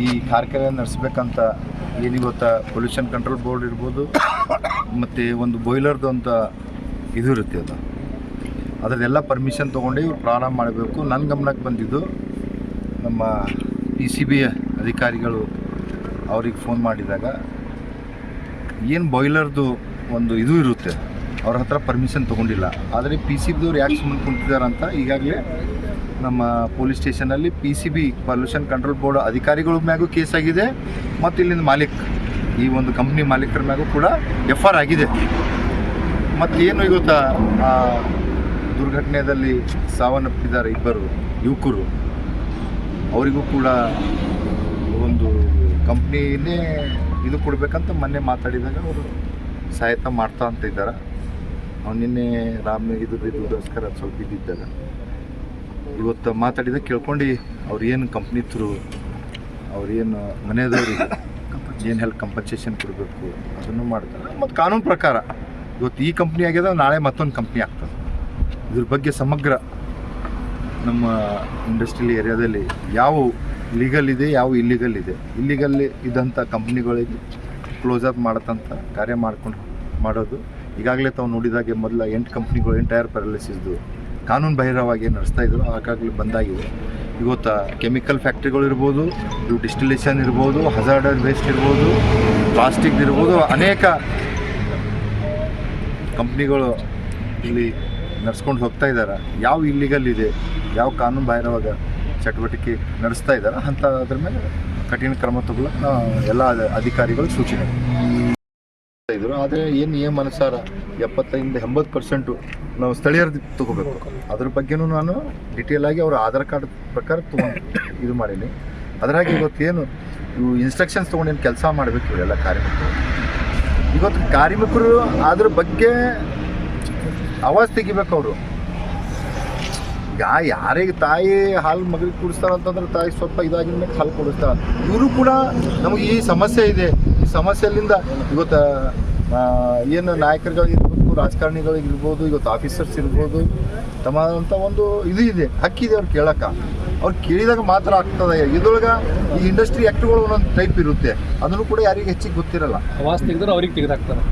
ಈ ಕಾರ್ಖಾನೆ ನಡೆಸಬೇಕಂತ ಏನಿಗೊತ್ತಾ pollution control board ಇರ್ಬೋದು ಮತ್ತು ಒಂದು ಬಾಯ್ಲರ್ದು ಅಂತ ಇದು ಇರುತ್ತೆ ಅದು ಅದರದೆಲ್ಲ ಪರ್ಮಿಷನ್ ತೊಗೊಂಡು ಇವ್ರು ಪ್ರಾರಂಭ ಮಾಡಬೇಕು. ನನ್ನ ಗಮನಕ್ಕೆ ಬಂದಿದ್ದು ನಮ್ಮ PCB ಅಧಿಕಾರಿಗಳು ಅವ್ರಿಗೆ ಫೋನ್ ಮಾಡಿದಾಗ ಏನು ಬಾಯ್ಲರ್ದು ಒಂದು ಇದು ಇರುತ್ತೆ ಅವ್ರ ಹತ್ರ ಪರ್ಮಿಷನ್ ತೊಗೊಂಡಿಲ್ಲ. ಆದರೆ PCBದವ್ರು ಯಾಕೆ ಸುಮ್ಮನೆ ಕುಂತಿದ್ದಾರೆ ಅಂತ ಈಗಾಗಲೇ ನಮ್ಮ ಪೊಲೀಸ್ ಸ್ಟೇಷನಲ್ಲಿ PCB ಪೊಲ್ಯೂಷನ್ ಕಂಟ್ರೋಲ್ ಬೋರ್ಡ್ ಅಧಿಕಾರಿಗಳ ಮ್ಯಾಗೂ ಕೇಸ್ ಆಗಿದೆ ಮತ್ತು ಇಲ್ಲಿಂದ ಈ ಒಂದು ಕಂಪ್ನಿ ಮಾಲೀಕರ ಮ್ಯಾಗೂ ಕೂಡ FR ಆಗಿದೆ. ಮತ್ತು ಏನು ಇವತ್ತು ದುರ್ಘಟನೆಯಲ್ಲಿ ಸಾವನ್ನಪ್ಪಿದ್ದಾರೆ ಇಬ್ಬರು ಯುವಕರು, ಅವರಿಗೂ ಕೂಡ ಒಂದು ಕಂಪ್ನಿನೇ ಇದು ಕೊಡಬೇಕಂತ ಮೊನ್ನೆ ಮಾತಾಡಿದಾಗ ಅವರು ಸಹಾಯತ ಮಾಡ್ತಾ ಅಂತ ಇದ್ದಾರೆ. ಅವ್ನು ನಿನ್ನೆ ಇದಕ್ಕೋಸ್ಕರ ಸ್ವಲ್ಪ ಇದ್ದಿದ್ದಾಗ ಇವತ್ತು ಮಾತಾಡಿದಾಗ ಕೇಳ್ಕೊಂಡು ಅವ್ರು ಏನು ಕಂಪ್ನಿ ಥ್ರೂ ಅವ್ರೇನು ಮನೆಯದವ್ರಿಗೆ ಏನು ಹೆಲ್ತ್ ಕಂಪನ್ಸೇಷನ್ ಕೊಡಬೇಕು ಅದನ್ನು ಮಾಡ್ತಾರೆ. ಮತ್ತು ಕಾನೂನು ಪ್ರಕಾರ ಇವತ್ತು ಈ ಕಂಪ್ನಿ ಆಗ್ಯದ, ನಾಳೆ ಮತ್ತೊಂದು ಕಂಪ್ನಿ ಆಗ್ತದೆ. ಇದ್ರ ಬಗ್ಗೆ ಸಮಗ್ರ ನಮ್ಮ ಇಂಡಸ್ಟ್ರಿಯಲ್ ಏರಿಯಾದಲ್ಲಿ ಯಾವ ಲೀಗಲ್ ಇದೆ, ಯಾವ ಇಲ್ಲಿಗಲ್ ಇದೆ, ಇಲ್ಲಿಗಲ್ ಇದ್ದಂಥ ಕಂಪ್ನಿಗಳಿಗೆ ಕ್ಲೋಸಪ್ ಮಾಡತಂಥ ಕಾರ್ಯ ಮಾಡೋದು. ಈಗಾಗಲೇ ತಾವು ನೋಡಿದಾಗೆ ಮೊದಲ 8 ಕಂಪ್ನಿಗಳು ಎಂಟೈರ್ ಪ್ಯಾರಲಿಸಿಸ್ದು ಕಾನೂನು ಬಾಹಿರವಾಗಿ ಏನು ನಡೆಸ್ತಾ ಇದ್ರು ಆಗಾಗಲೇ ಬಂದಾಗಿದೆ. ಇವತ್ತು ಕೆಮಿಕಲ್ ಫ್ಯಾಕ್ಟ್ರಿಗಳು ಇರ್ಬೋದು, ಇವು ಡಿಸ್ಟಿಲೇಷನ್ ಇರ್ಬೋದು, ಹಜಾರ್ಡಸ್ ವೇಸ್ಟ್ ಇರ್ಬೋದು, ಪ್ಲಾಸ್ಟಿಕ್ ಇರ್ಬೋದು, ಅನೇಕ ಕಂಪ್ನಿಗಳು ಇಲ್ಲಿ ನಡೆಸ್ಕೊಂಡು ಹೋಗ್ತಾ ಇದ್ದಾರೆ. ಯಾವ ಇಲ್ಲಿಗಲ್ ಇದೆ, ಯಾವ ಕಾನೂನು ಬಾಹಿರವಾಗ ಚಟುವಟಿಕೆ ನಡೆಸ್ತಾ ಇದ್ದಾರೆ ಅಂತ ಅದ್ರ ಮೇಲೆ ಕಠಿಣ ಕ್ರಮ ತಗೊಳ್ಳೋಕೆ ಎಲ್ಲ ಅಧಿಕಾರಿಗಳು ಸೂಚನೆ ಇದ್ರು. ಆದರೆ ಏನು ನಿಯಮಾನುಸಾರ 75-80% ನಾವು ಸ್ಥಳೀಯರದ್ದು ತಗೋಬೇಕು. ಅದ್ರ ಬಗ್ಗೆನೂ ನಾನು ಡಿಟೇಲ್ ಆಗಿ ಅವರ ಆಧಾರ್ ಕಾರ್ಡ್ ಪ್ರಕಾರ ಇದು ಮಾಡೀನಿ. ಅದರಾಗಿ ಇವತ್ತೇನು ಇವು ಇನ್ಸ್ಟ್ರಕ್ಷನ್ಸ್ ತೊಗೊಂಡೇನು ಕೆಲಸ ಮಾಡಬೇಕು ಇವರೆಲ್ಲ ಕಾರ್ಮಿಕರು. ಇವತ್ತು ಕಾರ್ಮಿಕರು ಅದ್ರ ಬಗ್ಗೆ ಆವಾಜ್ ತೆಗಿಬೇಕು. ಅವರು ಯಾರಿಗೆ ತಾಯಿ ಹಾಲು ಮಗಳಿಗೆ ಕುಡಿಸ್ತಾರೆ ಅಂತಂದ್ರೆ ತಾಯಿ ಸ್ವಲ್ಪ ಇದಾಗಿನ ಮೇಲೆ ಹಾಲು ಕೊಡಿಸ್ತಾರೆ. ಇವರು ಕೂಡ ನಮಗೆ ಈ ಸಮಸ್ಯೆ ಇದೆ, ಈ ಸಮಸ್ಯೆಯಿಂದ ಇವತ್ತು ಏನು ನಾಯಕರುಗಳಿರ್ಬೋದು, ರಾಜಕಾರಣಿಗಳಿಗಿರ್ಬೋದು, ಇವತ್ತು ಆಫೀಸರ್ಸ್ ಇರ್ಬೋದು, ತಮ್ಮಂಥ ಒಂದು ಇದು ಇದೆ, ಹಕ್ಕಿದೆ ಅವ್ರು ಕೇಳೋಕೆ. ಅವ್ರು ಕೇಳಿದಾಗ ಮಾತ್ರ ಆಗ್ತದೆ. ಇದ್ರೊಳಗೆ ಈ ಇಂಡಸ್ಟ್ರಿ ಆ್ಯಕ್ಟ್ಗಳು ಒಂದೊಂದು ಟೈಪ್ ಇರುತ್ತೆ, ಅದನ್ನು ಕೂಡ ಯಾರಿಗೆ ಹೆಚ್ಚಿಗೆ ಗೊತ್ತಿರಲ್ಲ. ಆವಾಜ್ ತೆಗೆದ್ರೆ ಅವ್ರಿಗೆ ತೆಗೆದಾಕ್ತಾರೆ.